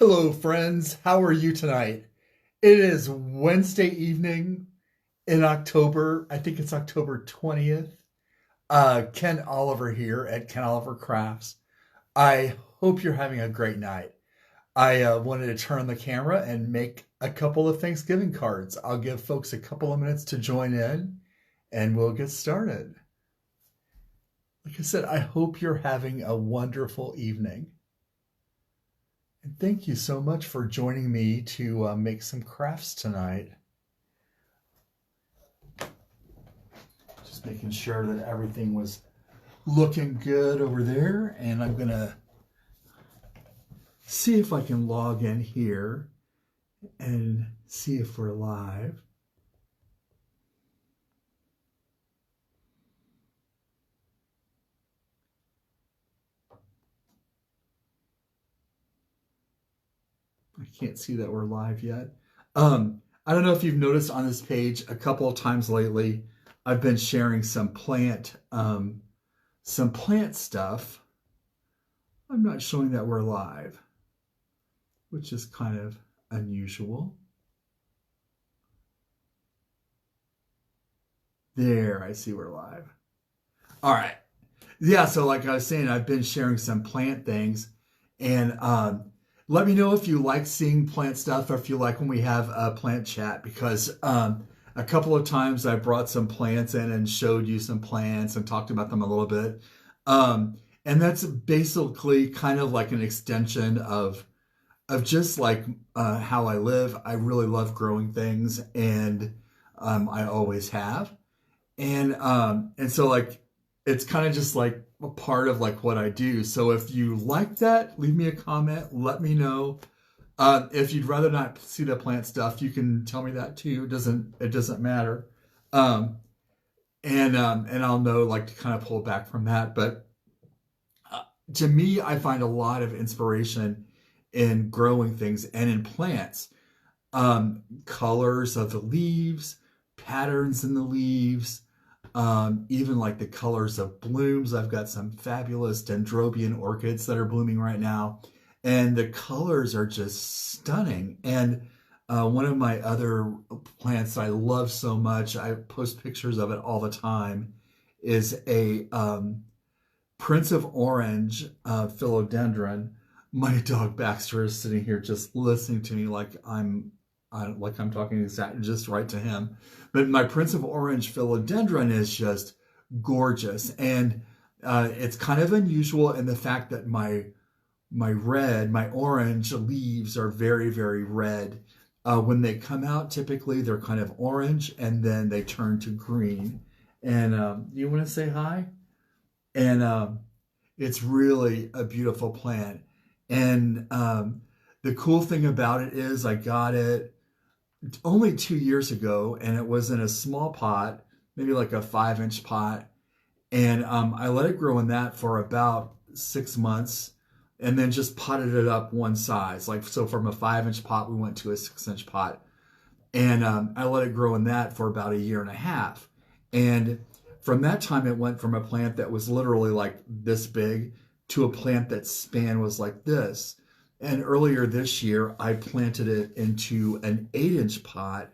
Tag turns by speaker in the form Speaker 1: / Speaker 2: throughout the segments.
Speaker 1: Hello, friends. How are you tonight? It is Wednesday evening in October. I think it's October 20th. Ken Oliver here at Ken Oliver Crafts. I hope you're having a great night. I wanted to turn on the camera and make a couple of Thanksgiving cards. I'll give folks a couple of minutes to join in and we'll get started. Like I said, I hope you're having a wonderful evening. And thank you so much for joining me to make some crafts tonight. Just making sure that everything was looking good over there. And I'm going to see if I can log in here and see if we're live. I can't see that we're live yet. I don't know if you've noticed on this page a couple of times lately, I've been sharing some plant stuff. I'm not showing that we're live, which is kind of unusual. There, I see we're live. All right. Yeah, so like I was saying, I've been sharing some plant things, and let me know if you like seeing plant stuff or if you like when we have a plant chat, because a couple of times I brought some plants in and showed you some plants and talked about them a little bit. And that's basically kind of like an extension of just like how I live. I really love growing things, and I always have. And so like it's kind of just like a part of like what I do. So if you like that, leave me a comment, let me know. If you'd rather not see the plant stuff, you can tell me that too. It doesn't matter. And I'll know like to kind of pull back from that. But to me, I find a lot of inspiration in growing things and in plants. Colors of the leaves, patterns in the leaves, even like the colors of blooms. I've got some fabulous dendrobium orchids that are blooming right now, and the colors are just stunning. And one of my other plants I love so much, I post pictures of it all the time, is a Prince of Orange philodendron. My dog Baxter is sitting here just listening to me like I'm talking exactly just right to him. But my Prince of Orange philodendron is just gorgeous, and it's kind of unusual in the fact that my orange leaves are very, very red. When they come out, typically they're kind of orange, and then they turn to green. And you want to say hi? And it's really a beautiful plant. And the cool thing about it is I got it only 2 years ago, and it was in a small pot, maybe like a 5-inch pot. And I let it grow in that for about 6 months, and then just potted it up one size. Like, so from a 5-inch pot, we went to a 6-inch pot. And I let it grow in that for about a year and a half. And from that time, it went from a plant that was literally like this big to a plant that span was like this. And earlier this year, I planted it into an 8-inch pot,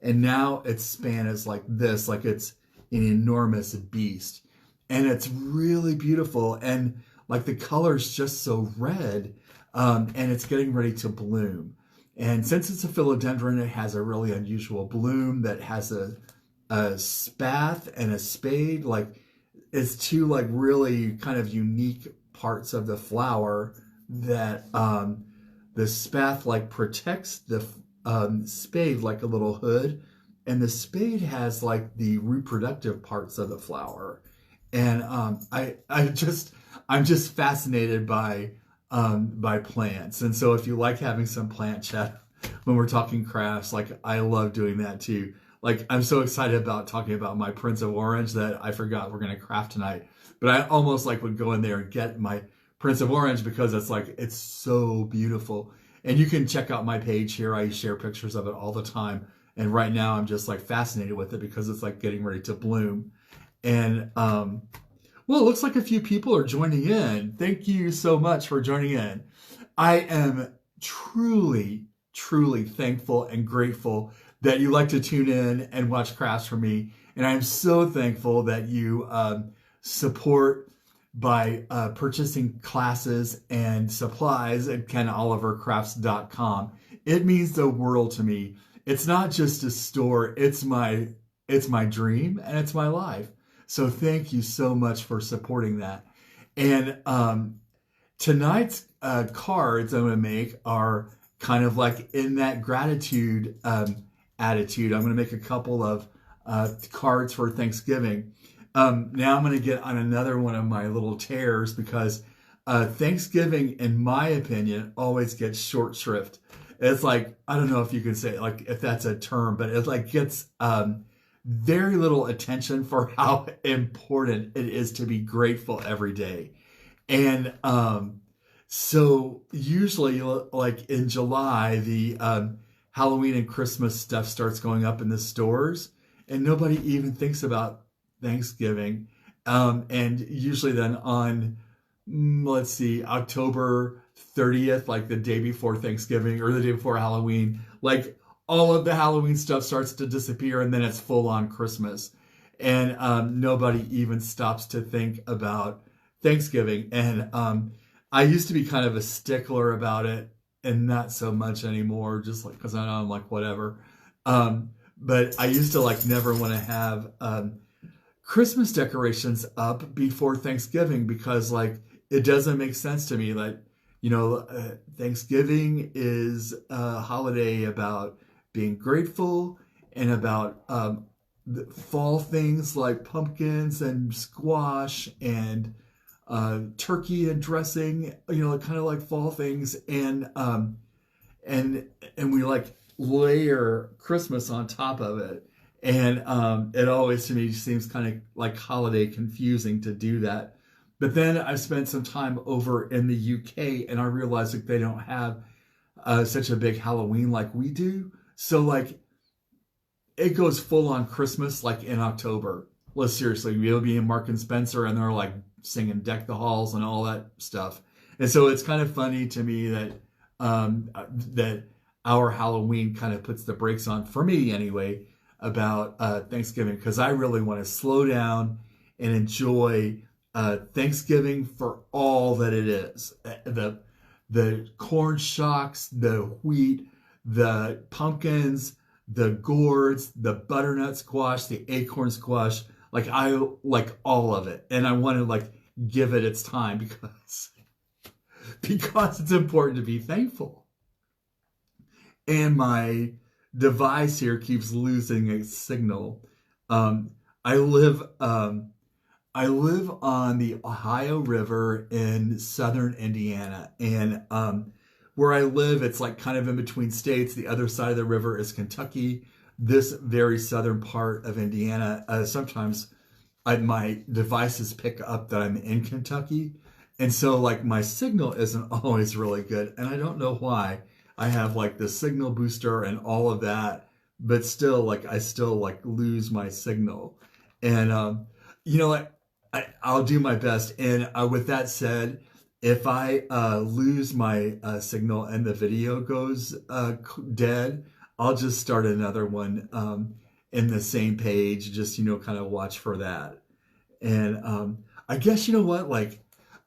Speaker 1: and now its span is like this, like it's an enormous beast. And it's really beautiful, and like the color's just so red, and it's getting ready to bloom. And since it's a philodendron, it has a really unusual bloom that has a spath and a spade. Like, it's two like really kind of unique parts of the flower that the spath like protects the spade like a little hood, and the spade has like the reproductive parts of the flower. And I'm just fascinated by plants. And so if you like having some plant chat when we're talking crafts, like I love doing that too. Like, I'm so excited about talking about my Prince of Orange that I forgot we're going to craft tonight. But I almost like would go in there and get my Prince of Orange because it's so beautiful. And you can check out my page here. I share pictures of it all the time. And right now I'm just like fascinated with it because it's like getting ready to bloom. And well, it looks like a few people are joining in. Thank you so much for joining in. I am truly, truly thankful and grateful that you like to tune in and watch crafts for me. And I'm so thankful that you support by purchasing classes and supplies at KenOliverCrafts.com. It means the world to me. It's not just a store, it's my dream and it's my life. So thank you so much for supporting that. And tonight's cards I'm going to make are kind of like in that gratitude attitude. I'm going to make a couple of cards for Thanksgiving. Now I'm going to get on another one of my little tears because Thanksgiving, in my opinion, always gets short shrift. It's like, I don't know if you can say like if that's a term, but it like gets very little attention for how important it is to be grateful every day. And so usually like in July, the Halloween and Christmas stuff starts going up in the stores and nobody even thinks about Thanksgiving. And usually then on, let's see, October 30th, like the day before Thanksgiving or the day before Halloween, like all of the Halloween stuff starts to disappear and then it's full on Christmas. And nobody even stops to think about Thanksgiving. And I used to be kind of a stickler about it and not so much anymore, just like because I'm like, whatever. But I used to like never want to have Christmas decorations up before Thanksgiving because like it doesn't make sense to me. Like, you know, Thanksgiving is a holiday about being grateful and about fall things like pumpkins and squash and turkey and dressing, you know, kind of like fall things, and we like layer Christmas on top of it, and it always to me seems kind of like holiday confusing to do that. But then I spent some time over in the UK, and I realized that they don't have such a big Halloween like we do, so like it goes full on Christmas like in October. Well, seriously, we'll be in Mark and Spencer, and they're like singing Deck the Halls and all that stuff. And so it's kind of funny to me that that our Halloween kind of puts the brakes on, for me anyway, about Thanksgiving, because I really want to slow down and enjoy Thanksgiving for all that it is. The corn shocks, the wheat, the pumpkins, the gourds, the butternut squash, the acorn squash. Like I like all of it, and I want to like give it its time because it's important to be thankful. And my device here keeps losing a signal. I live on the Ohio River in southern Indiana, and where I live, it's like kind of in between states. The other side of the river is Kentucky. This very southern part of Indiana, sometimes my devices pick up that I'm in Kentucky. And so like my signal isn't always really good. And I don't know why. I have like the signal booster and all of that, but still like I still like lose my signal. And, you know, I'll do my best. And with that said, if I lose my signal and the video goes dead, I'll just start another one in the same page, just, you know, kind of watch for that. And I guess, you know what, like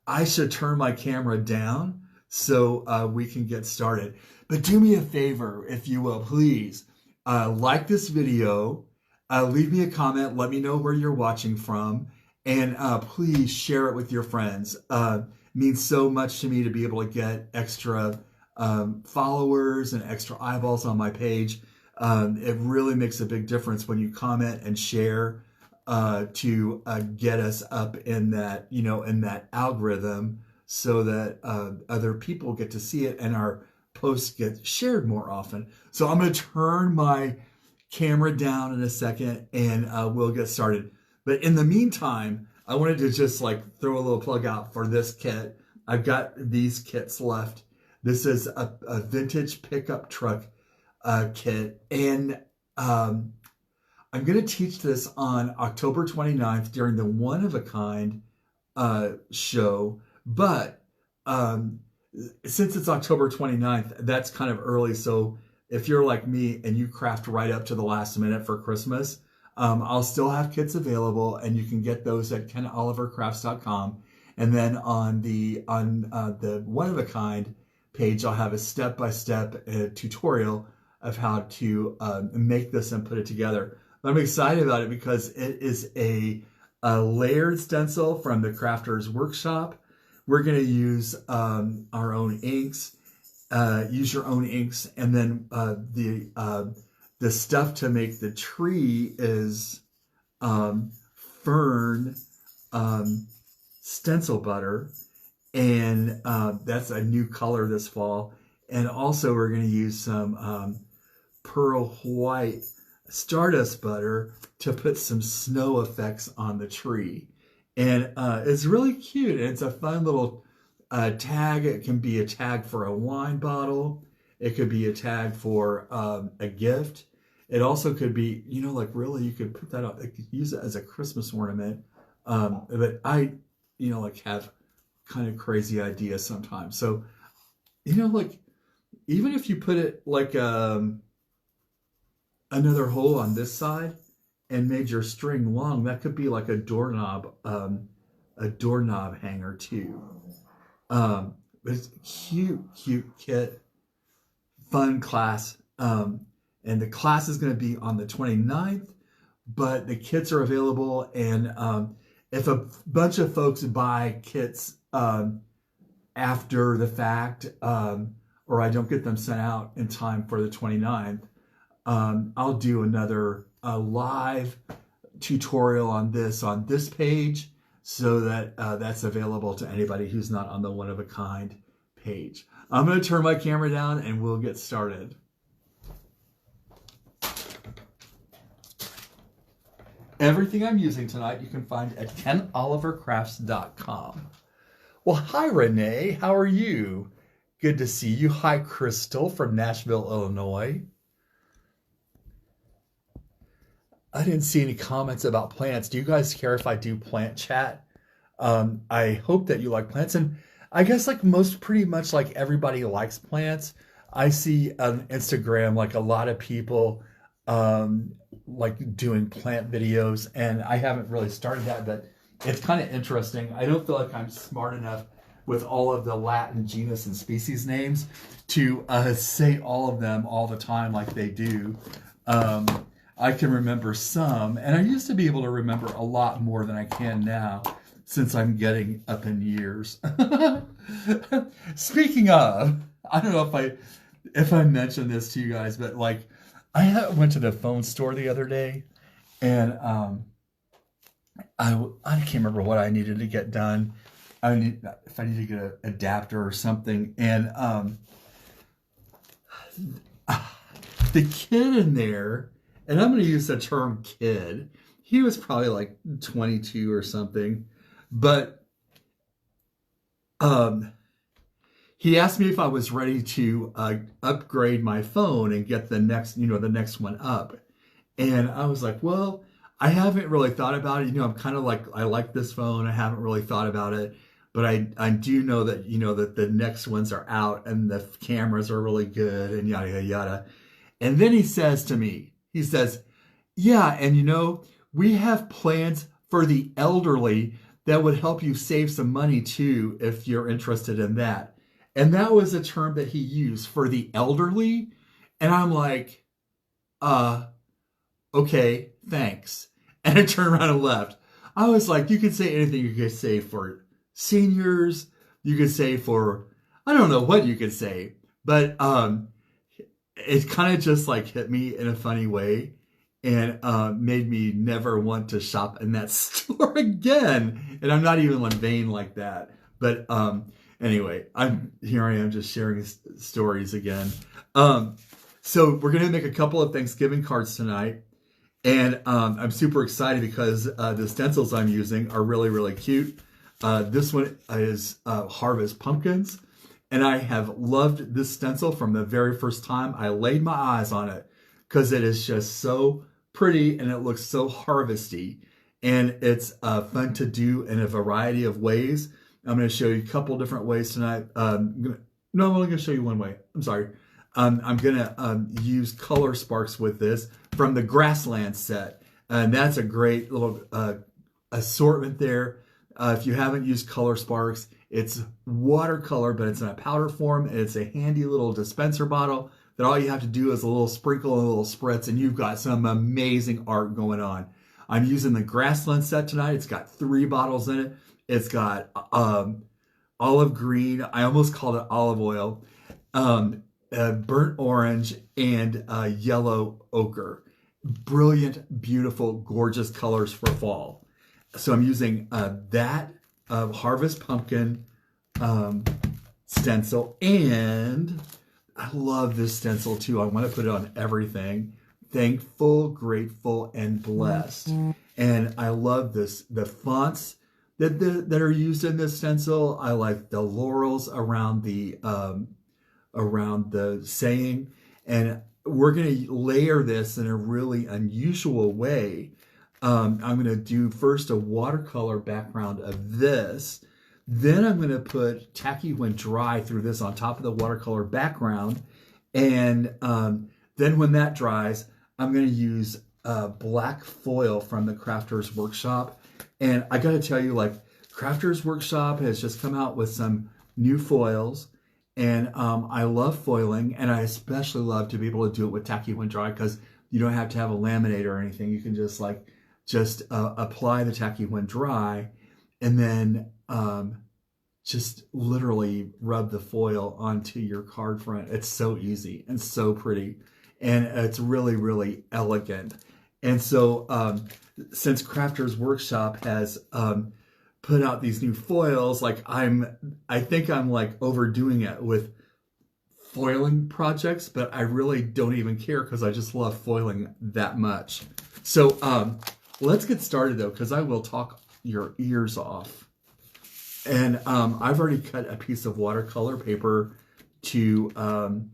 Speaker 1: I should turn my camera down so we can get started. But do me a favor, if you will, please like this video, leave me a comment, let me know where you're watching from, and please share it with your friends. It means so much to me to be able to get extra followers and extra eyeballs on my page. It really makes a big difference when you comment and share to get us up in that, you know, in that algorithm, so that other people get to see it and our posts get shared more often. So I'm going to turn my camera down in a second and we'll get started. But in the meantime, I wanted to just like throw a little plug out for this kit. I've got these kits left. This is a vintage pickup truck kit. And I'm going to teach this on October 29th during the One of a Kind show. But since it's October 29th, that's kind of early. So if you're like me and you craft right up to the last minute for Christmas, I'll still have kits available, and you can get those at kenolivercrafts.com. And then on the one of a kind page, I'll have a step-by-step tutorial of how to make this and put it together. I'm excited about it because it is a layered stencil from the Crafters Workshop. We're going to use our own inks, use your own inks, and then the stuff to make the tree is fern stencil butter, and that's a new color this fall. And also we're going to use some pearl white stardust butter to put some snow effects on the tree. And it's really cute. It's a fun little tag. It can be a tag for a wine bottle. It could be a tag for a gift. It also could be, you know, like really you could put that on, like, use it as a Christmas ornament. But I, you know, like have kind of crazy ideas sometimes. So, you know, like even if you put it like another hole on this side and made your string long, that could be like a doorknob hanger too. It's a cute kit, fun class. And the class is going to be on the 29th, but the kits are available. And if a bunch of folks buy kits after the fact, or I don't get them sent out in time for the 29th, I'll do another live tutorial on this page, so that that's available to anybody who's not on the one of a kind page. I'm going to turn my camera down and we'll get started. Everything I'm using tonight you can find at kenolivercrafts.com. Well, hi Renee, how are you? Good to see you. Hi Crystal from Nashville, Illinois. I didn't see any comments about plants. Do you guys care if I do plant chat? I hope that you like plants, and I guess like pretty much like everybody likes plants. I see on Instagram like a lot of people like doing plant videos, and I haven't really started that, but it's kind of interesting. I don't feel like I'm smart enough with all of the Latin genus and species names to say all of them all the time like they do. I can remember some, and I used to be able to remember a lot more than I can now since I'm getting up in years. Speaking of, I don't know if I mentioned this to you guys, but like I went to the phone store the other day, and I can't remember what I needed to get done. If I need to get an adapter or something, and the kid in there, and I'm going to use the term kid, he was probably like 22 or something, but he asked me if I was ready to upgrade my phone and get the next one up. And I was like, well, I haven't really thought about it. I'm kind of like, I like this phone. I haven't really thought about it, but I do know that, that the next ones are out and the cameras are really good and yada, yada, yada. And then he says to me, he says, yeah, and we have plans for the elderly that would help you save some money too, if you're interested in that. And that was a term that he used, for the elderly. And I'm like, okay, thanks. And I turned around and left. I was like, you could say anything. You could say for seniors. You could say for, I don't know what you could say. But it kind of just like hit me in a funny way, and made me never want to shop in that store again. And I'm not even like vain like that. But anyway, here I am just sharing stories again. So we're going to make a couple of Thanksgiving cards tonight. And I'm super excited because the stencils I'm using are really, really cute. This one is Harvest Pumpkins. And I have loved this stencil from the very first time I laid my eyes on it, because it is just so pretty and it looks so harvesty. And it's fun to do in a variety of ways. I'm going to show you a couple different ways tonight. No, I'm only going to show you one way. I'm sorry. I'm going to use color sparks with this from the Grassland set. And that's a great little assortment there. If you haven't used color sparks, it's watercolor, but it's in a powder form. And it's a handy little dispenser bottle that all you have to do is a little sprinkle and a little spritz, and you've got some amazing art going on. I'm using the Grassland set tonight. It's got 3 bottles in it. It's got olive green. I almost called it olive oil. Burnt orange and yellow ochre. Brilliant, beautiful, gorgeous colors for fall. So I'm using that Harvest Pumpkin stencil, and I love this stencil too. I want to put it on everything. Thankful, grateful, and blessed. And I love this. The fonts that are used in this stencil. I like the laurels around the saying, and we're going to layer this in a really unusual way. I'm going to do first a watercolor background of this. Then I'm going to put Tacky When Dry through this on top of the watercolor background. And then when that dries, I'm going to use black foil from the Crafters Workshop. And I got to tell you, like, Crafters Workshop has just come out with some new foils. And I love foiling, and I especially love to be able to do it with Tacky When Dry, because you don't have to have a laminator or anything. You can just apply the Tacky When Dry, and then just literally rub the foil onto your card front. It's so easy and so pretty, and it's really, really elegant. And so since Crafters Workshop has put out these new foils, like I think I'm like overdoing it with foiling projects, but I really don't even care because I just love foiling that much. So let's get started though, because I will talk your ears off. And I've already cut a piece of watercolor paper to,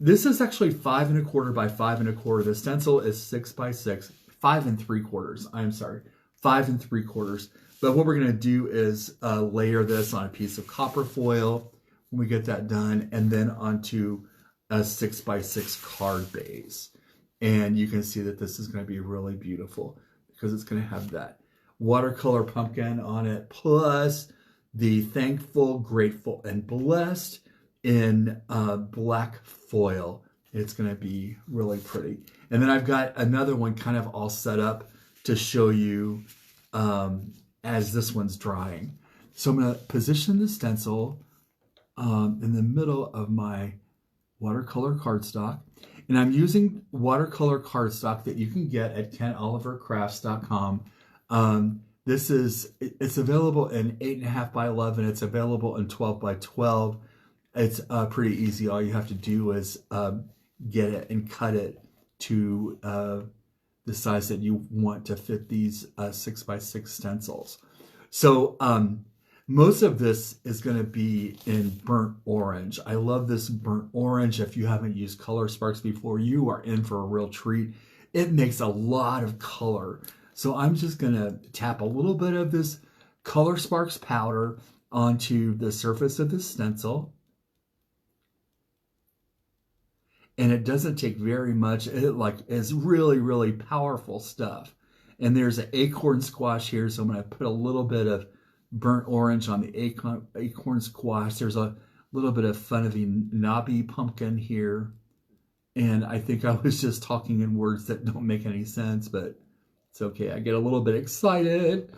Speaker 1: this is actually 5 1/4 by 5 1/4. The stencil is 6 by 6, 5 3/4. I'm sorry, 5 3/4. But what we're going to do is layer this on a piece of copper foil when we get that done, and then onto a 6 by 6 card base. And you can see that this is going to be really beautiful because it's going to have that watercolor pumpkin on it, plus the thankful, grateful, and blessed in black foil. It's going to be really pretty. And then I've got another one kind of all set up to show you as this one's drying. So I'm going to position the stencil in the middle of my watercolor cardstock. And I'm using watercolor cardstock that you can get at KentOliverCrafts.com. It's available in 8.5 by 11. It's available in 12 by 12. It's pretty easy. All you have to do is get it and cut it to the size that you want to fit these 6 by 6 stencils. So most of this is going to be in burnt orange. I love this burnt orange. If you haven't used color sparks before, you are in for a real treat. It makes a lot of color. So I'm just going to tap a little bit of this color sparks powder onto the surface of the stencil. And it doesn't take very much. It is really, really powerful stuff. And there's an acorn squash here, so I'm going to put a little bit of burnt orange on the acorn squash. There's a little bit of funny knobby pumpkin here. And I think I was just talking in words that don't make any sense, but it's okay. I get a little bit excited,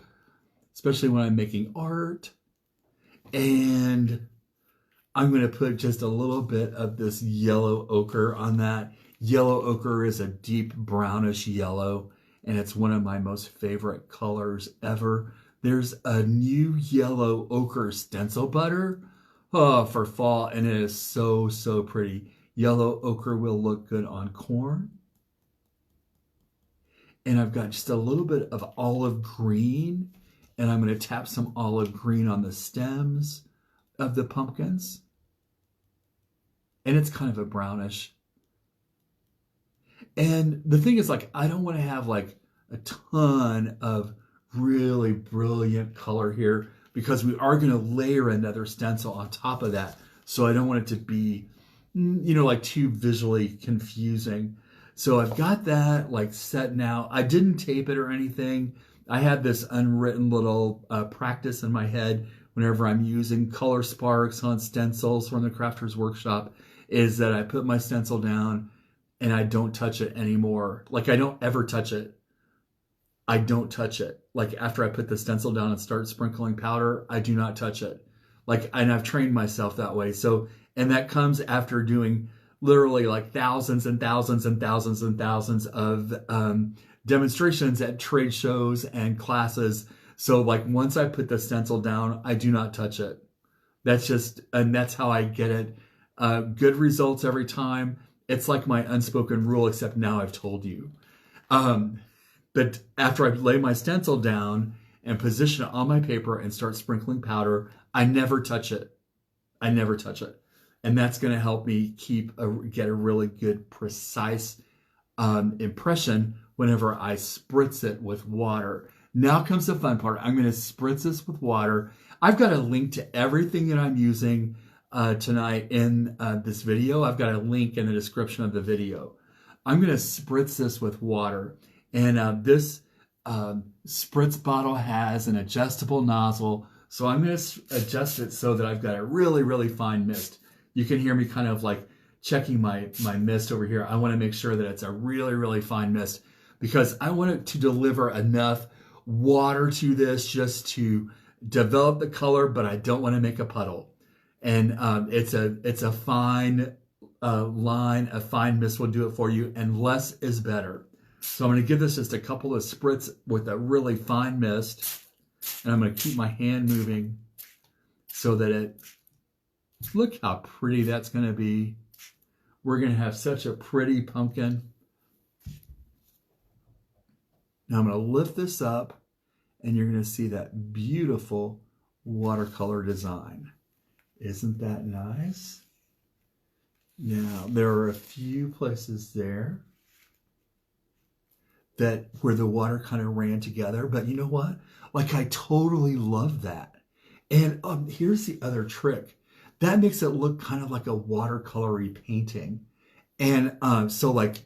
Speaker 1: especially when I'm making art. And I'm going to put just a little bit of this yellow ochre on that. Yellow ochre is a deep brownish yellow, and it's one of my most favorite colors ever. There's a new yellow ochre stencil butter for fall, and it is so, so pretty. Yellow ochre will look good on corn. And I've got just a little bit of olive green, and I'm going to tap some olive green on the stems of the pumpkins. And it's kind of a brownish. And the thing is, like, I don't want to have like a ton of really brilliant color here, because we are going to layer another stencil on top of that. So I don't want it to be, like too visually confusing. So I've got that like set now. I didn't tape it or anything. I had this unwritten little practice in my head whenever I'm using color sparks on stencils from the Crafter's Workshop, is that I put my stencil down and I don't touch it anymore. Like I don't ever touch it. I don't touch it. Like after I put the stencil down and start sprinkling powder, I do not touch it. Like, and I've trained myself that way. So, and that comes after doing literally like thousands and thousands and thousands and thousands of demonstrations at trade shows and classes. So like once I put the stencil down, I do not touch it. That's just, and that's how I get it. Good results every time. It's like my unspoken rule, except now I've told you. But after I lay my stencil down and position it on my paper and start sprinkling powder, I never touch it. I never touch it. And that's going to help me get a really good, precise impression whenever I spritz it with water. Now comes the fun part. I'm going to spritz this with water. I've got a link to everything that I'm using tonight in this video. I've got a link in the description of the video. I'm going to spritz this with water. And this spritz bottle has an adjustable nozzle. So I'm going to adjust it so that I've got a really, really fine mist. You can hear me kind of like checking my mist over here. I want to make sure that it's a really, really fine mist because I want it to deliver enough water to this just to develop the color, but I don't want to make a puddle. And it's a fine line, a fine mist will do it for you, and less is better. So I'm going to give this just a couple of spritz with a really fine mist, and I'm going to keep my hand moving so that look how pretty that's going to be. We're going to have such a pretty pumpkin. Now I'm going to lift this up, and you're going to see that beautiful watercolor design. Isn't that nice? Now, there are a few places there where the water kind of ran together, but you know what? Like, I totally love that. And here's the other trick. That makes it look kind of like a watercolory painting. And so like,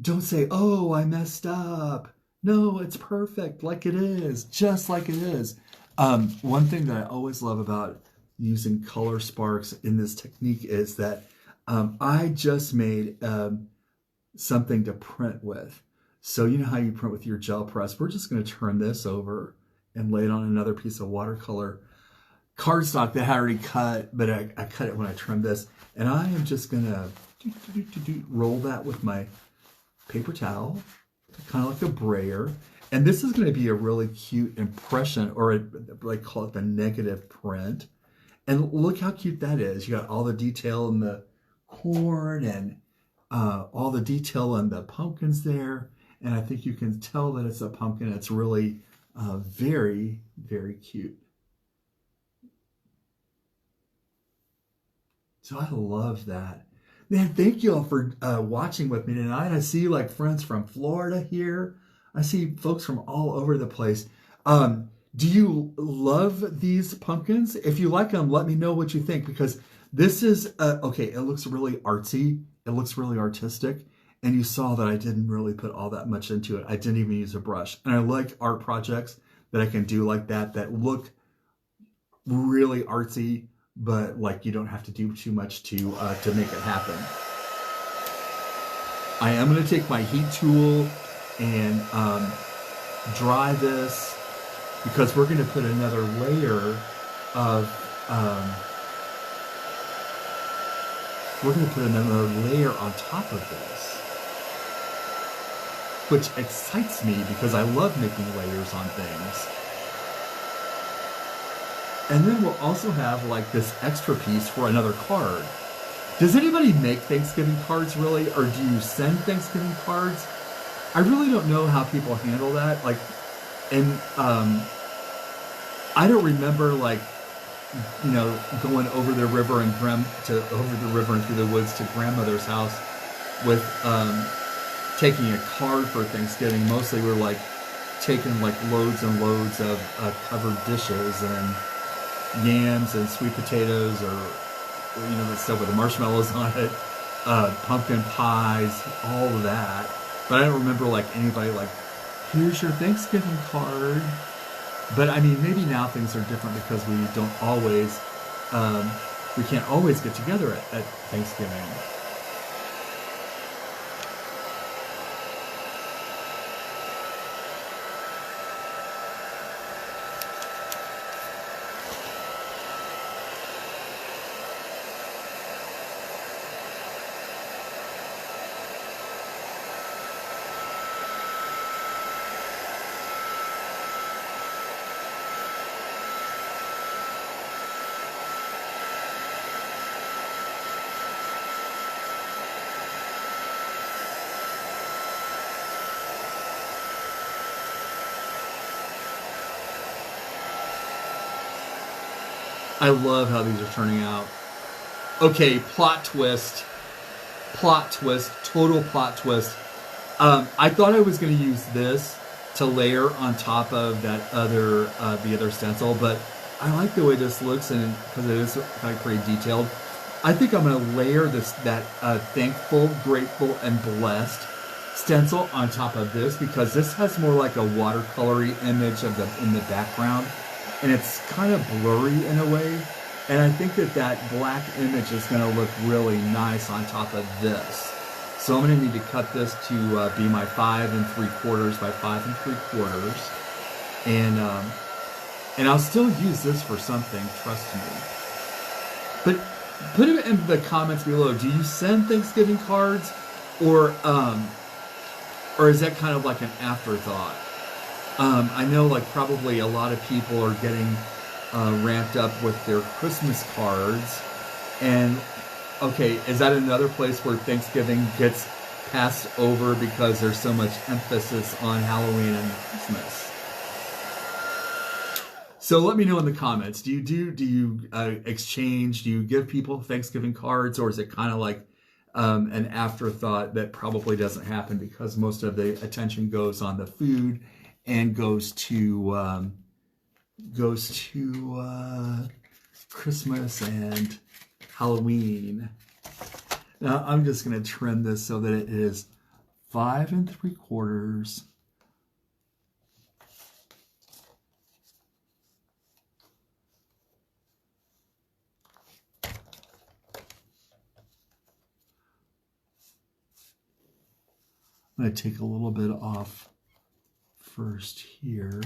Speaker 1: don't say, oh, I messed up. No, it's perfect like it is, just like it is. One thing that I always love about using color sparks in this technique is that I just made something to print with. So you know how you print with your gel press? We're just going to turn this over and lay it on another piece of watercolor cardstock that I already cut, but I cut it when I trimmed this. And I am just going to roll that with my paper towel, kind of like a brayer. And this is going to be a really cute impression, or I call it the negative print. And look how cute that is. You got all the detail in the corn and all the detail in the pumpkins there. And I think you can tell that it's a pumpkin. It's really very, very cute. So I love that. Man, thank you all for watching with me tonight. I see like friends from Florida here. I see folks from all over the place. Do you love these pumpkins? If you like them, let me know what you think, because this is, okay, it looks really artsy. It looks really artistic. And you saw that I didn't really put all that much into it. I didn't even use a brush. And I like art projects that I can do like that look really artsy, but like you don't have to do too much to make it happen. I am going to take my heat tool and dry this, because we're going to put another layer of on top of this, which excites me because I love making layers on things. And then we'll also have like this extra piece for another card. Does anybody make Thanksgiving cards really, or do you send Thanksgiving cards? I really don't know how people handle that. Like, and I don't remember like, you know, going over the river and through the woods to grandmother's house with taking a card for Thanksgiving. Mostly we're like taking like loads and loads of covered dishes and yams and sweet potatoes or the stuff with the marshmallows on it, pumpkin pies, all of that. But I don't remember like anybody like, here's your Thanksgiving card. But I mean, maybe now things are different because we don't always, we can't always get together at Thanksgiving. I love how these are turning out. Okay, plot twist, total plot twist. I thought I was going to use this to layer on top of that other, the other stencil, but I like the way this looks, and because it is kind of pretty detailed. I think I'm going to layer that thankful, grateful, and blessed stencil on top of this, because this has more like a watercolory image of in the background. And it's kind of blurry in a way. And I think that black image is going to look really nice on top of this. So I'm going to need to cut this to be my 5 3/4 by 5 3/4. And I'll still use this for something, trust me. But put it in the comments below. Do you send Thanksgiving cards, or is that kind of like an afterthought? I know like probably a lot of people are getting ramped up with their Christmas cards. And okay, is that another place where Thanksgiving gets passed over because there's so much emphasis on Halloween and Christmas? So let me know in the comments. Do you exchange? Do you give people Thanksgiving cards, or is it kind of like an afterthought that probably doesn't happen because most of the attention goes on the food and goes to Christmas and Halloween? Now I'm just going to trim this so that it is 5 3/4. I'm going to take a little bit off first here,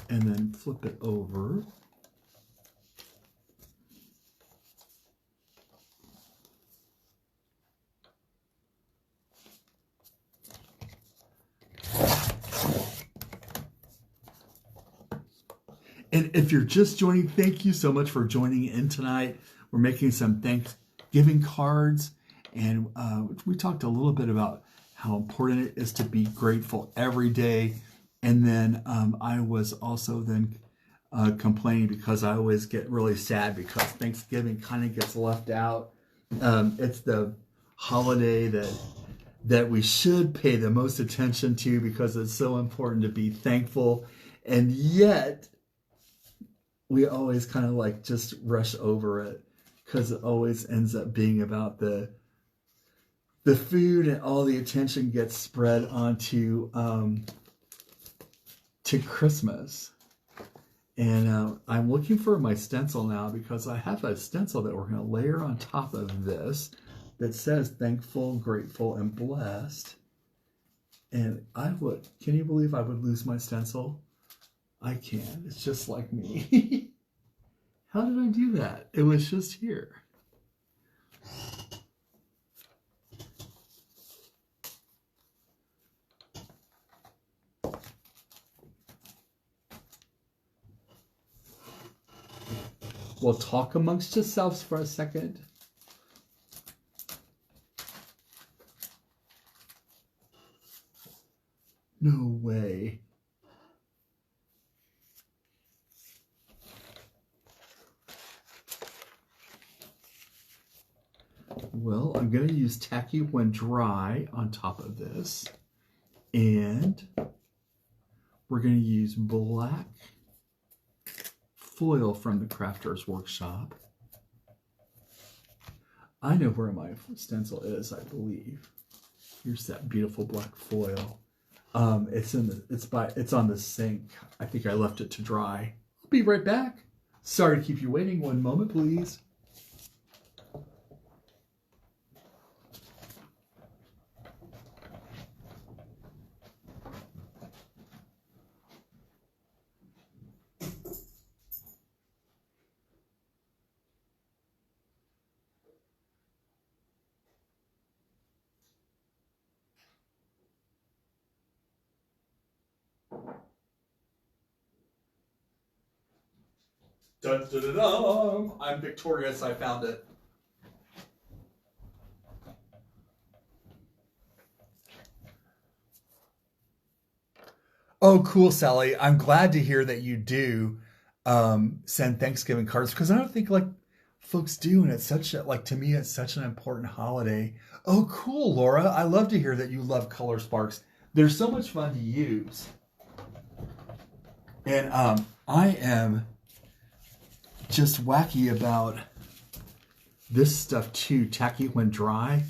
Speaker 1: and then flip it over. And if you're just joining, thank you so much for joining in tonight. We're making some Thanksgiving cards, and we talked a little bit about how important it is to be grateful every day. And then I was also then complaining because I always get really sad because Thanksgiving kind of gets left out. It's the holiday that we should pay the most attention to because it's so important to be thankful. And yet we always kind of like just rush over it because it always ends up being about the food, and all the attention gets spread onto to Christmas. And I'm looking for my stencil now because I have a stencil that we're going to layer on top of this that says thankful, grateful, and blessed. And can you believe I would lose my stencil? I can. It's just like me. How did I do that? It was just here. We'll talk amongst yourselves for a second. No way. Well, I'm going to use tacky when dry on top of this. And we're going to use black foil from the Crafter's Workshop. I know where my stencil is, I believe. Here's that beautiful black foil. It's on the sink. I think I left it to dry. I'll be right back. Sorry to keep you waiting. One moment, please. Dun, dun, dun, dun. I'm victorious. I found it. Oh, cool, Sally. I'm glad to hear that you do send Thanksgiving cards because I don't think like folks do, and it's such a like to me it's such an important holiday. Oh, cool, Laura. I love to hear that you love color sparks. They're so much fun to use. And I am just wacky about this stuff too, tacky when dry.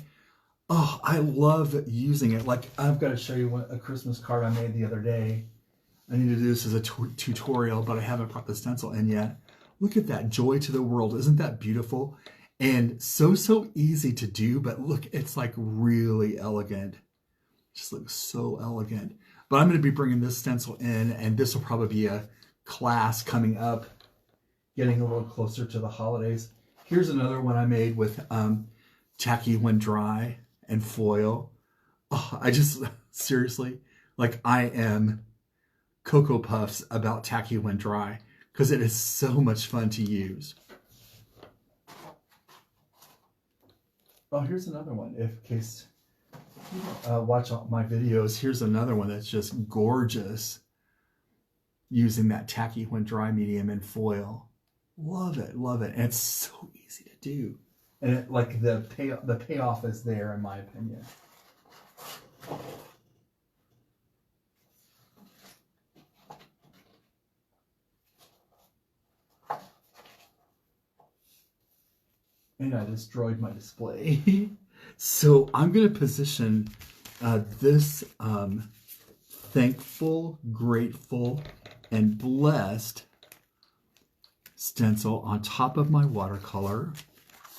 Speaker 1: Oh, I love using it. Like, I've got to show you a Christmas card I made the other day. I need to do this as a tutorial, but I haven't brought the stencil in yet. Look at that, joy to the world. Isn't that beautiful? And so easy to do, but look, it's like really elegant. Just looks so elegant. But I'm going to be bringing this stencil in, and this will probably be a class coming up, getting a little closer to the holidays. Here's another one I made with tacky when dry and foil. Oh, I just, seriously, like I am Cocoa Puffs about tacky when dry because it is so much fun to use. Oh, here's another one. In case you watch all my videos, here's another one that's just gorgeous using that tacky when dry medium and foil. Love it, love it. And it's so easy to do. And it, like the payoff is there in my opinion. And I destroyed my display. So I'm going to position this thankful, grateful, and blessed stencil on top of my watercolor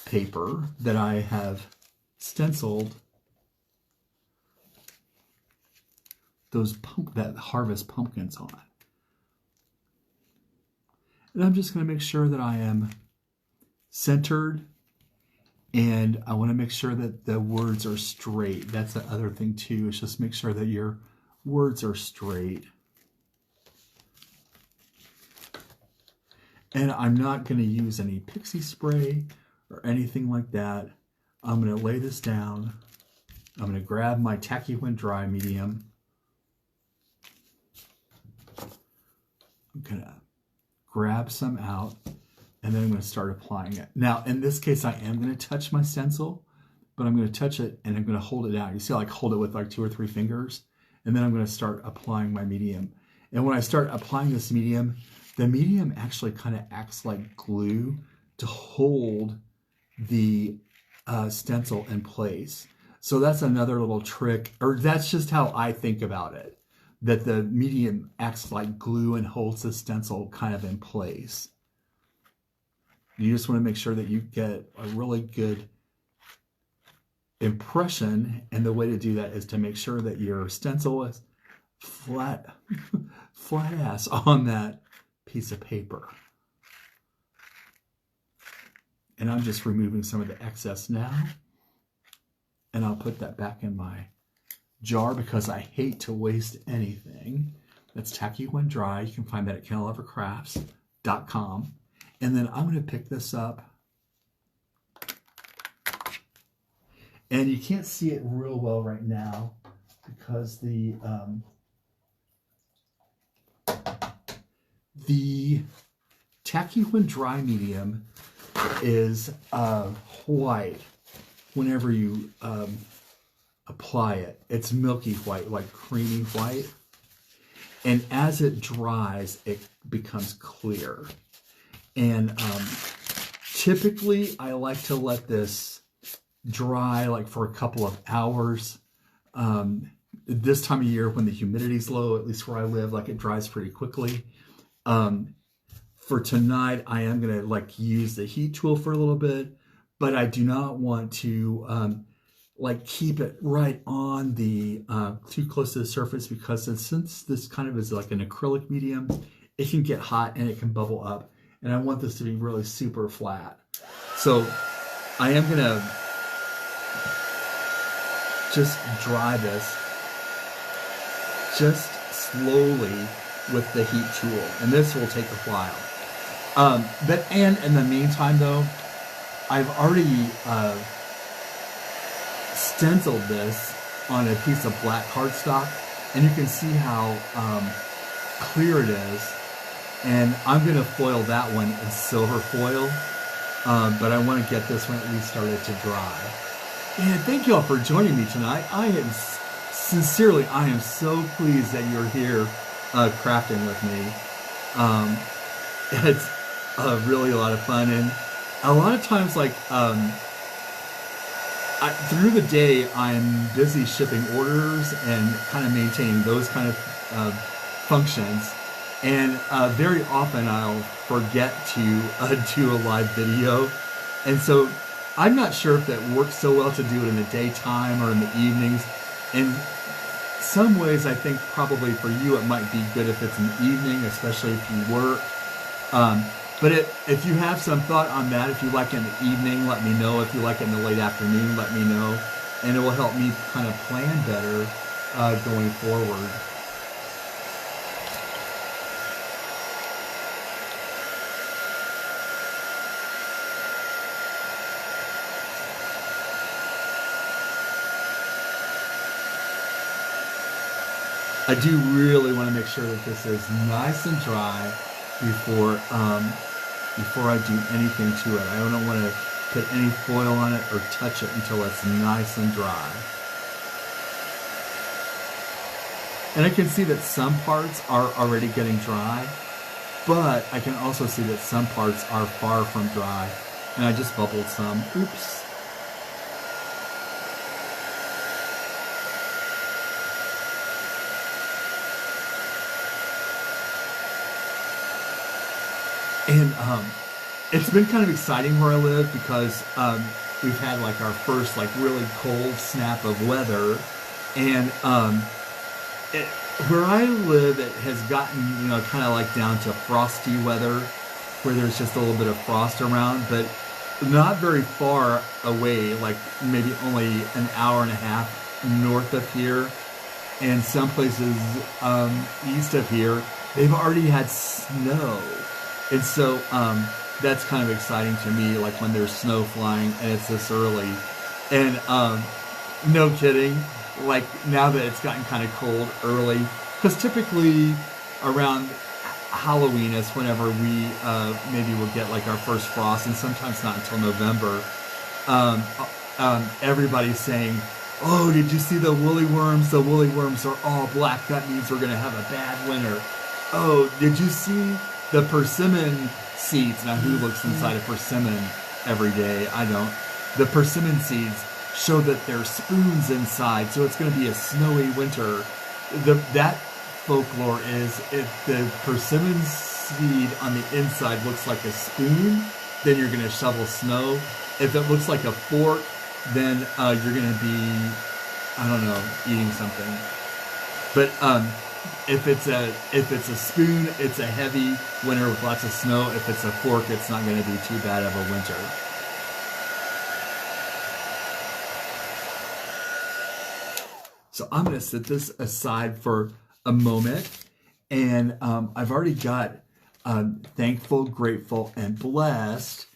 Speaker 1: paper that I have stenciled that harvest pumpkins on. And I'm just going to make sure that I am centered, and I want to make sure that the words are straight. That's the other thing too, is just make sure that your words are straight. And I'm not going to use any pixie spray or anything like that. I'm going to lay this down. I'm going to grab my tacky when dry medium. I'm going to grab some out, and then I'm going to start applying it. Now, in this case, I am going to touch my stencil, but I'm going to touch it and I'm going to hold it out. You see, I like hold it with like 2 or 3 fingers, and then I'm going to start applying my medium. And when I start applying this medium, the medium actually kind of acts like glue to hold the stencil in place. So that's another little trick, or that's just how I think about it, that the medium acts like glue and holds the stencil kind of in place. You just want to make sure that you get a really good impression, and the way to do that is to make sure that your stencil is flat ass on that piece of paper. And I'm just removing some of the excess now, and I'll put that back in my jar because I hate to waste anything. That's tacky when dry. You can find that at candelabrecrafts.com. And then I'm going to pick this up, and you can't see it real well right now because the tacky when dry medium is white whenever you apply it. It's milky white, like creamy white. And as it dries, it becomes clear. And typically, I like to let this dry like for a couple of hours. This time of year when the humidity's low, at least where I live, like it dries pretty quickly. For tonight, I am gonna like use the heat tool for a little bit, but I do not want to like keep it right on the too close to the surface, because since this kind of is like an acrylic medium, it can get hot and it can bubble up, and I want this to be really super flat. So I am gonna just dry this just slowly with the heat tool, and this will take a while. But in the meantime though, I've already stenciled this on a piece of black cardstock, and you can see how clear it is. And I'm going to foil that one in silver foil, but I want to get this one at least started to dry. And thank you all for joining me tonight. I am so pleased that you're here crafting with me. It's really a lot of fun, and a lot of times, like through the day, I'm busy shipping orders and kind of maintaining those kind of functions. And very often I'll forget to do a live video. And so I'm not sure if that works so well to do it in the daytime or in the evenings. In some ways, I think probably for you it might be good if it's in the evening, especially if you work. But if you have some thought on that, if you like it in the evening, let me know. If you like it in the late afternoon, let me know. And it will help me kind of plan better going forward. I do really want to make sure that this is nice and dry before I do anything to it. I don't want to put any foil on it or touch it until it's nice and dry. And I can see that some parts are already getting dry, but I can also see that some parts are far from dry. And I just bubbled some. Oops. And it's been kind of exciting where I live, because we've had like our first like really cold snap of weather, and where I live, it has gotten, you know, kind of like down to frosty weather, where there's just a little bit of frost around, but not very far away, like maybe only an hour and a half north of here, and some places east of here, they've already had snow. And so that's kind of exciting to me, like when there's snow flying and it's this early. And no kidding, like now that it's gotten kind of cold early, because typically around Halloween is whenever we maybe will get like our first frost, and sometimes not until November. Everybody's saying, oh, did you see the woolly worms? The woolly worms are all black. That means we're going to have a bad winter. Oh, did you see the persimmon seeds? Now, who looks inside a persimmon every day? I don't. The persimmon seeds show that there's spoons inside, so it's going to be a snowy winter. That folklore is, if the persimmon seed on the inside looks like a spoon, then you're going to shovel snow. If it looks like a fork, then you're going to be, I don't know, eating something. But if it's a spoon, it's a heavy winter with lots of snow. If it's a fork, it's not going to be too bad of a winter. So I'm going to set this aside for a moment, and I've already got thankful, grateful, and blessed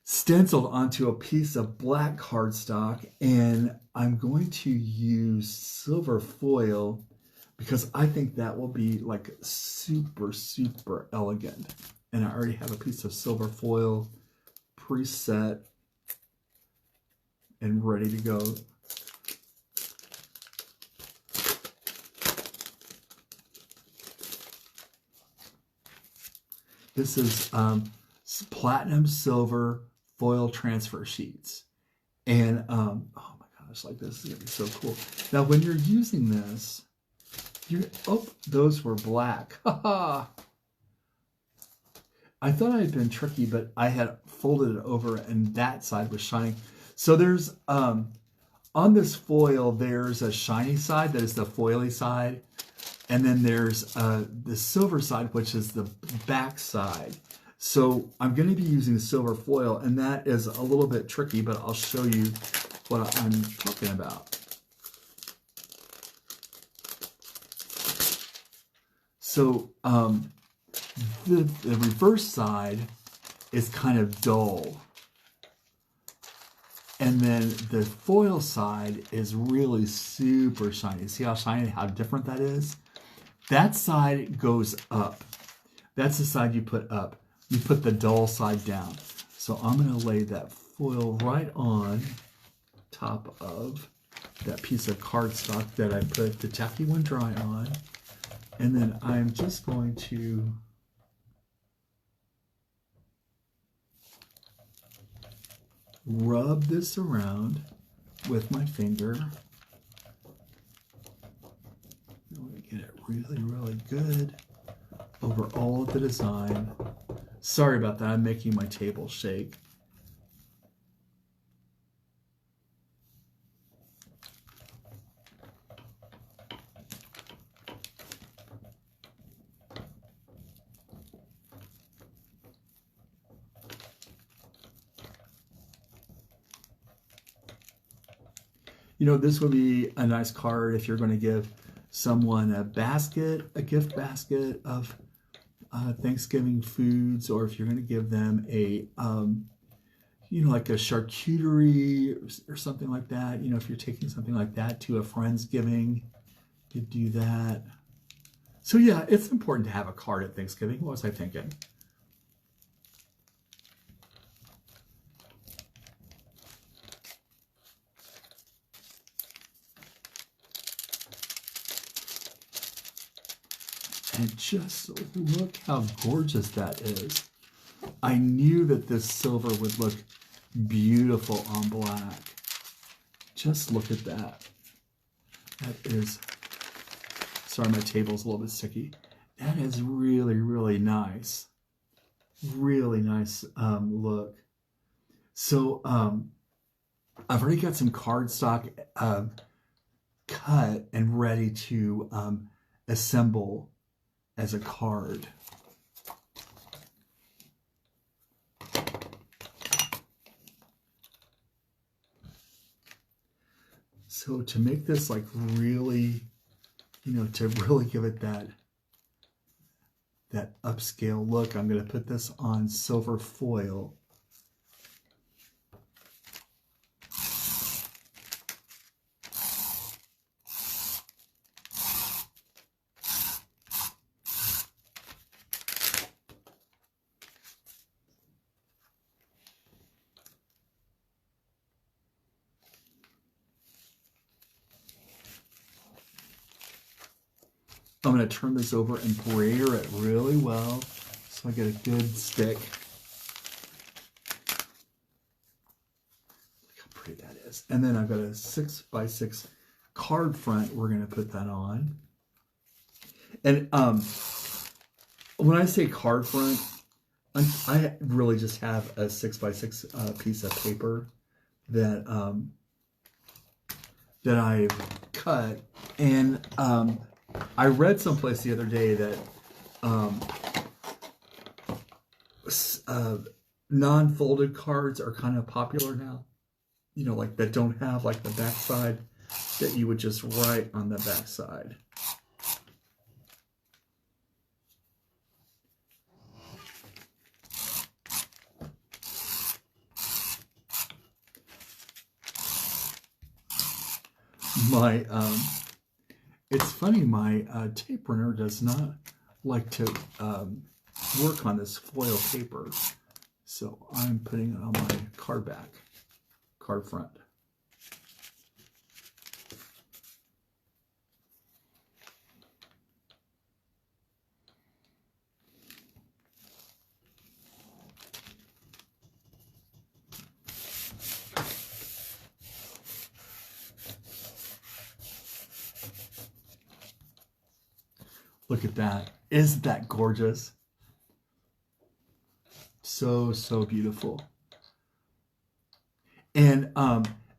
Speaker 1: stenciled onto a piece of black cardstock, and I'm going to use silver foil because I think that will be like super, super elegant. And I already have a piece of silver foil preset and ready to go. This is platinum silver foil transfer sheets. And oh my gosh, like this is gonna be so cool. Now when you're using this, oh, those were black. I thought I had been tricky, but I had folded it over and that side was shining. So there's on this foil, there's a shiny side that is the foily side, and then there's the silver side, which is the back side. So I'm going to be using the silver foil, and that is a little bit tricky, but I'll show you what I'm talking about. So the reverse side is kind of dull. And then the foil side is really super shiny. See how shiny, how different that is? That side goes up. That's the side you put up. You put the dull side down. So I'm going to lay that foil right on top of that piece of cardstock that I put the tacky one dry on. And then I'm just going to rub this around with my finger. I want to get it really, really good over all of the design. Sorry about that, I'm making my table shake. You know, this would be a nice card if you're going to give someone a basket, a gift basket of Thanksgiving foods, or if you're going to give them a, you know, like a charcuterie or something like that. You know, if you're taking something like that to a Friendsgiving, you do that. So yeah, it's important to have a card at Thanksgiving. What was I thinking? And just look how gorgeous that is. I knew that this silver would look beautiful on black. Just look at that. That is, sorry, my table's a little bit sticky. That is really, really nice. Really nice look. So I've already got some cardstock cut and ready to assemble as a card. So to make this like really, you know, to really give it that upscale look, I'm going to put this on silver foil. I'm going to turn this over and brayer it really well so I get a good stick. Look how pretty that is. And then I've got a 6x6 card front we're going to put that on. And when I say card front, I really just have a 6x6 piece of paper that that I've cut, and I read someplace the other day that non-folded cards are kind of popular now. You know, like that don't have like the back side, that you would just write on the back side. My it's funny, my tape runner does not like to work on this foil paper, so I'm putting it on my card front. Look at that. Isn't that gorgeous? So, so beautiful. And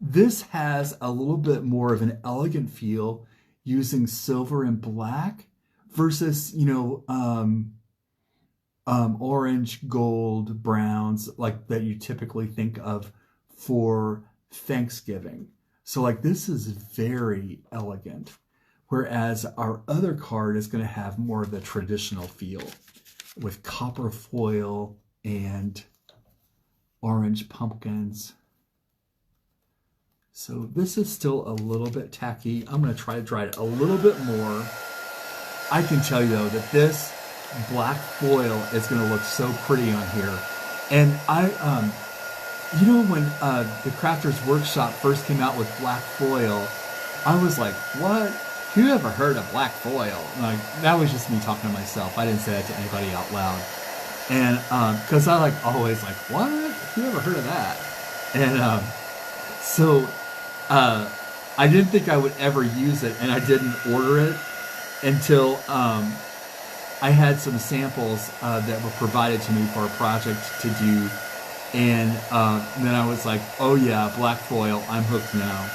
Speaker 1: this has a little bit more of an elegant feel using silver and black versus, you know, orange, gold, browns, like that you typically think of for Thanksgiving. So like this is very elegant. Whereas our other card is going to have more of the traditional feel with copper foil and orange pumpkins. So this is still a little bit tacky. I'm going to try to dry it a little bit more. I can tell you though that this black foil is going to look so pretty on here. And you know, when the Crafters Workshop first came out with black foil, I was like, what? Who ever heard of black foil? Like, that was just me talking to myself. I didn't say that to anybody out loud. And because I like always like, what? Who ever heard of that? And so I didn't think I would ever use it, and I didn't order it until I had some samples that were provided to me for a project to do. And then I was like, oh yeah, black foil, I'm hooked now.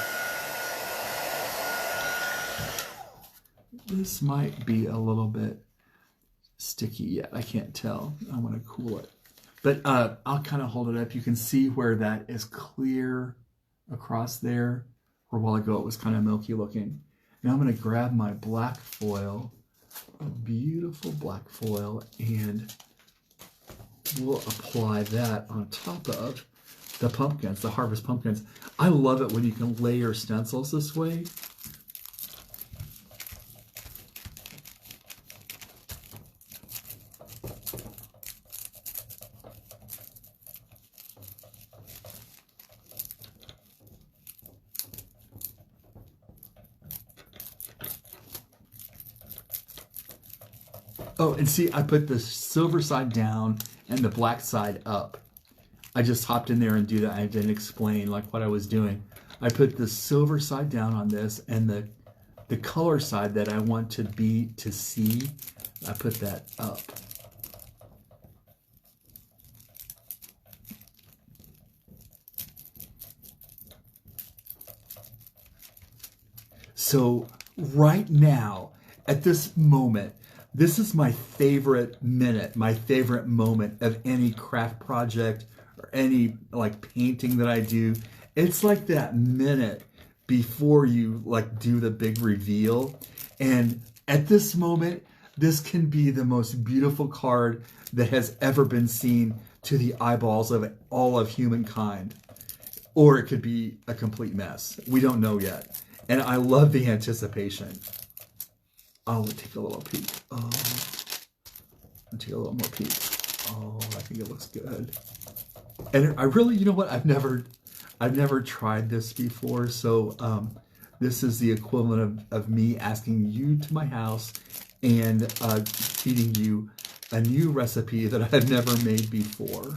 Speaker 1: This might be a little bit sticky yet. I can't tell. I want to cool it. But I'll kind of hold it up. You can see where that is clear across there. Where a while ago it was kind of milky looking. Now I'm going to grab my black foil, a beautiful black foil, and we'll apply that on top of the pumpkins, the harvest pumpkins. I love it when you can layer stencils this way. Oh, and see, I put the silver side down and the black side up. I just hopped in there and do that. I didn't explain like what I was doing. I put the silver side down on this, and the color side that I want to see, I put that up. So right now, at this moment, this is my favorite minute, my favorite moment of any craft project or any like painting that I do. It's like that minute before you like do the big reveal. And at this moment, this can be the most beautiful card that has ever been seen to the eyeballs of all of humankind. Or it could be a complete mess. We don't know yet. And I love the anticipation. I'll take a little peek. Oh, I'll take a little more peek. Oh, I think it looks good. And I really, you know what? I've never tried this before. So this is the equivalent of me asking you to my house and feeding you a new recipe that I've never made before.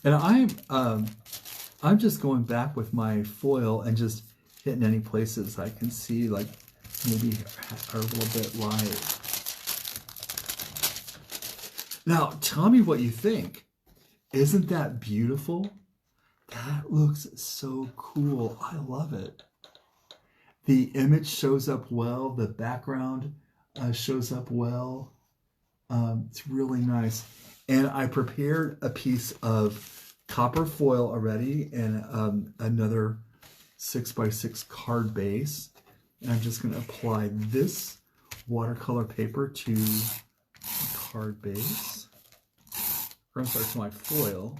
Speaker 1: And I'm just going back with my foil and just hitting any places I can see like maybe are a little bit light. Now, tell me what you think. Isn't that beautiful? That looks so cool. I love it. The image shows up well. The background shows up well. It's really nice. And I prepared a piece of copper foil already and another 6x6 card base. And I'm just going to apply this watercolor paper to the card base. Or I'm sorry, to my foil.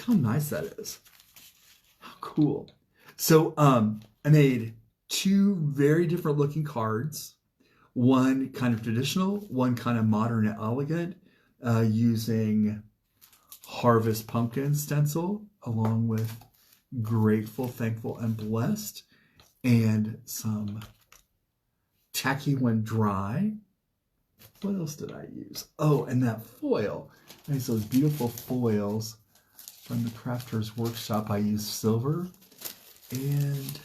Speaker 1: how nice that is. How cool. So I made 2 very different looking cards. One kind of traditional, one kind of modern and elegant, using Harvest Pumpkin stencil, along with Grateful, Thankful, and Blessed, and some Tacky When Dry. What else did I use? Oh, and that foil. Nice, those beautiful foils from the Crafter's Workshop. I used silver, and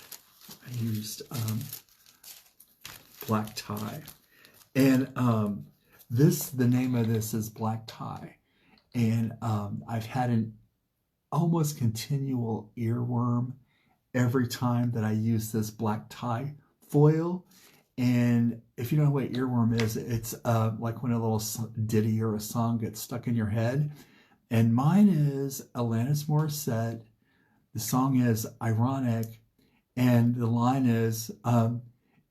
Speaker 1: I used black tie. And the name of this is Black Tie. And I've had an almost continual earworm every time that I use this black tie foil. And if you don't know what earworm is, it's like when a little ditty or a song gets stuck in your head. And mine is Alanis Morissette. The song is Ironic. And the line is,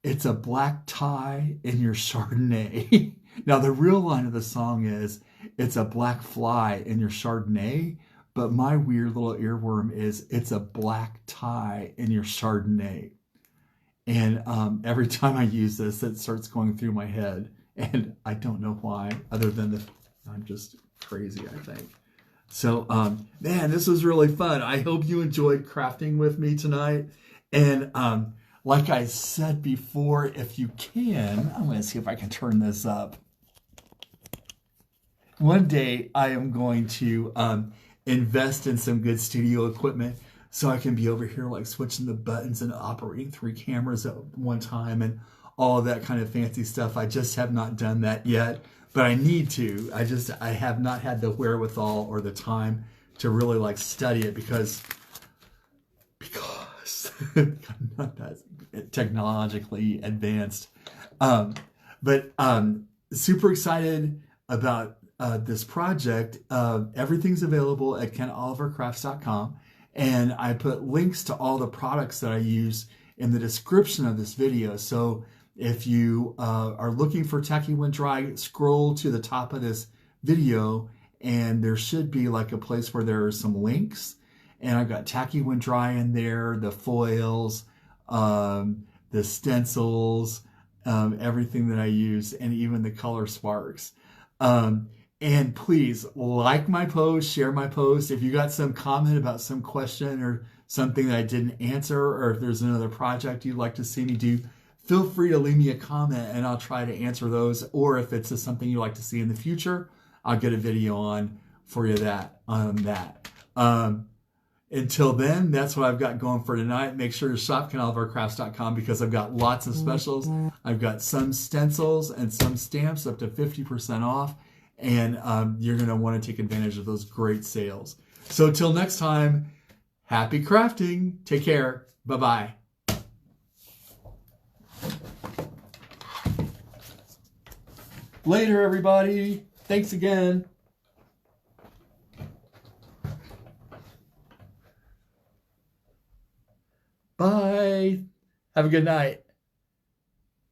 Speaker 1: it's a black tie in your Chardonnay. Now, the real line of the song is, it's a black fly in your Chardonnay. But my weird little earworm is, it's a black tie in your Chardonnay. And every time I use this, it starts going through my head. And I don't know why, other than I'm just crazy, I think. So, man, this was really fun. I hope you enjoyed crafting with me tonight. And like I said before, if you can, I'm going to see if I can turn this up. One day, I am going to invest in some good studio equipment so I can be over here like switching the buttons and operating 3 cameras at one time and all of that kind of fancy stuff. I just have not done that yet, but I need to. I have not had the wherewithal or the time to really like study it because I'm not that technologically advanced. But super excited about this project. Everything's available at KenOliverCrafts.com, and I put links to all the products that I use in the description of this video. So if you are looking for Tacky When Dry, scroll to the top of this video, and there should be like a place where there are some links. And I've got Tacky When Dry in there, the foils, the stencils, everything that I use, and even the color sparks. And please like my post, share my post. If you got some comment about some question or something that I didn't answer, or if there's another project you'd like to see me do, feel free to leave me a comment and I'll try to answer those. Or if it's something you'd like to see in the future, I'll get a video on for you on that. Until then, that's what I've got going for tonight. Make sure to shop KenOliverCrafts.com because I've got lots of specials. I've got some stencils and some stamps up to 50% off. And you're going to want to take advantage of those great sales. So till next time, happy crafting. Take care. Bye-bye. Later, everybody. Thanks again. Bye. Have a good night.